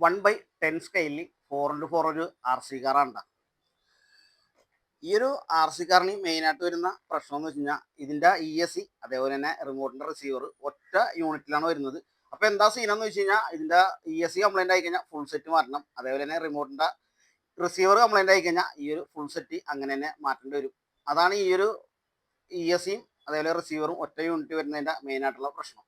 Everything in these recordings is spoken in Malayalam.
1/10 സ്കെയിലിൽ 4x4 ഒരു ആർ സി കാറാണ്. ഈ ഒരു ആർ സി കാറിന് മെയിനായിട്ട് വരുന്ന പ്രശ്നം എന്ന് വെച്ച് കഴിഞ്ഞാൽ ഇതിൻ്റെ ESC അതേപോലെ തന്നെ റിമോട്ടിൻ്റെ റിസീവർ ഒറ്റ യൂണിറ്റിലാണ് വരുന്നത്. അപ്പോൾ എന്താ സീനെന്ന് വെച്ച് കഴിഞ്ഞാൽ ഇതിൻ്റെ ESC കംപ്ലൈൻ്റ് ആയി കഴിഞ്ഞാൽ ഫുൾ സെറ്റ് മാറ്റണം. അതേപോലെ തന്നെ റിമോട്ടിൻ്റെ റിസീവർ കംപ്ലൈൻ്റ് ആയി കഴിഞ്ഞാൽ ഈ ഒരു ഫുൾ സെറ്റ് അങ്ങനെ തന്നെ മാറ്റേണ്ടി വരും. അതാണ് ഈ ഒരു ESCയും അതേപോലെ റിസീവറും ഒറ്റ യൂണിറ്റ് വരുന്നതിൻ്റെ മെയിനായിട്ടുള്ള പ്രശ്നം.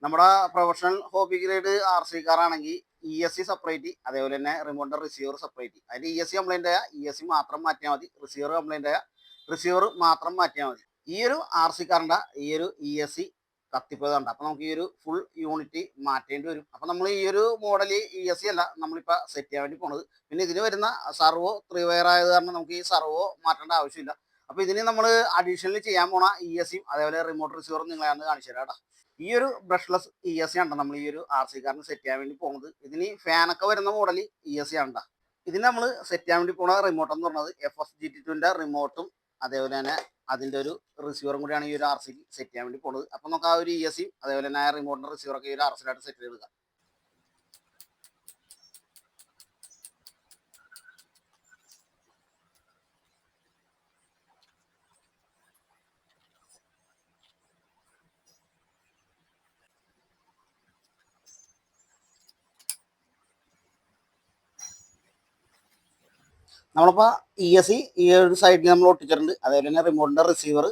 നമ്മുടെ professional hobby grade R C കാറാണെങ്കിൽ ESC സെപ്പറേറ്റ്, അതേപോലെ തന്നെ റിമോട്ടിൻ്റെ റിസീവർ സെപ്പറേറ്റ്. അതിൻ്റെ ESC കംപ്ലൈൻ്റ് ആയ ESC മാത്രം മാറ്റിയാൽ മതി, റിസീവർ കംപ്ലൈൻ്റ് ആയ റിസീവർ മാത്രം മാറ്റിയാൽ മതി. ഈ ഒരു ആർ സി കാറിൻ്റെ ഈ ഒരു ESC കത്തിപ്പോയതുണ്ട്. അപ്പോൾ നമുക്ക് ഈ ഒരു ഫുൾ യൂണിറ്റ് മാറ്റേണ്ടി വരും. അപ്പോൾ നമ്മൾ ഈ ഒരു മോഡൽ ESC അല്ല നമ്മളിപ്പോൾ സെറ്റ് ചെയ്യാൻ വേണ്ടി പോണത്. പിന്നെ ഇതിന് വരുന്ന സർവോ 3 വയർ ആയത് കാരണം നമുക്ക് ഈ സർവോ മാറ്റേണ്ട ആവശ്യമില്ല. അപ്പോൾ ഇതിന് നമ്മൾ അഡീഷണലി ചെയ്യാൻ പോണ ESCയും അതേപോലെ റിമോട്ട് റിസീവറും നിങ്ങളാണ് കാണിച്ചു തരാം കേട്ടോ. ഈ ഒരു ബ്രഷ്ലെസ് ESC ആണ് നമ്മൾ ഈ ഒരു ആർ സി കാറിന് സെറ്റ് ചെയ്യാൻ വേണ്ടി പോകുന്നത്. ഇതിന് ഫാനൊക്കെ വരുന്ന മോഡൽ ESC ആണ്. ഇതിന് നമ്മൾ സെറ്റ് ചെയ്യാൻ വേണ്ടി പോകുന്ന റിമോട്ട് എന്ന് പറയുന്നത് FS-GT2ൻ്റെ റിമോട്ടും അതേപോലെ തന്നെ അതിൻ്റെ ഒരു റിസീവറും കൂടിയാണ് ഈ ഒരു ആർ സിക്ക് സെറ്റ് ചെയ്യാൻ വേണ്ടി പോകുന്നത്. അപ്പോൾ നമുക്ക് ആ ഒരു ESCയും അതേപോലെ തന്നെ റിമോട്ടിൻ്റെ റിസീവറൊക്കെ ഈ ഒരു ആർ സിയിലായിട്ട് സെറ്റ് ചെയ്തെടുക്കാം. നമ്മളിപ്പോൾ ESC ഈ ഒരു സൈഡിൽ നമ്മൾ ഒട്ടിച്ചിട്ടുണ്ട്. അതേപോലെ തന്നെ റിമോട്ടിൻ്റെ റിസീവർ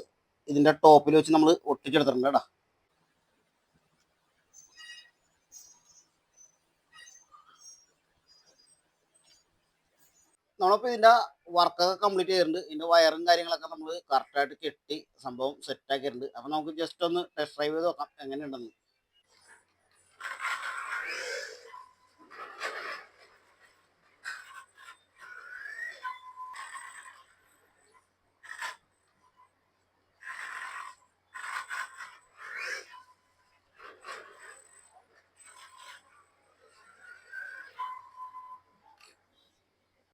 ഇതിൻ്റെ ടോപ്പിൽ വെച്ച് നമ്മൾ ഒട്ടിച്ചെടുത്തിട്ടുണ്ട് കേട്ടോ. നമ്മളിപ്പോൾ ഇതിൻ്റെ വർക്കൊക്കെ കംപ്ലീറ്റ് ചെയ്തിട്ടുണ്ട്. ഇതിൻ്റെ വയറും കാര്യങ്ങളൊക്കെ നമ്മൾ കറക്റ്റായിട്ട് കെട്ടി സംഭവം സെറ്റാക്കിയിട്ടുണ്ട്. അപ്പോൾ നമുക്ക് ജസ്റ്റ് ഒന്ന് ടെസ്റ്റ് ഡ്രൈവ് ചെയ്ത് നോക്കാം എങ്ങനെയുണ്ടെന്ന്.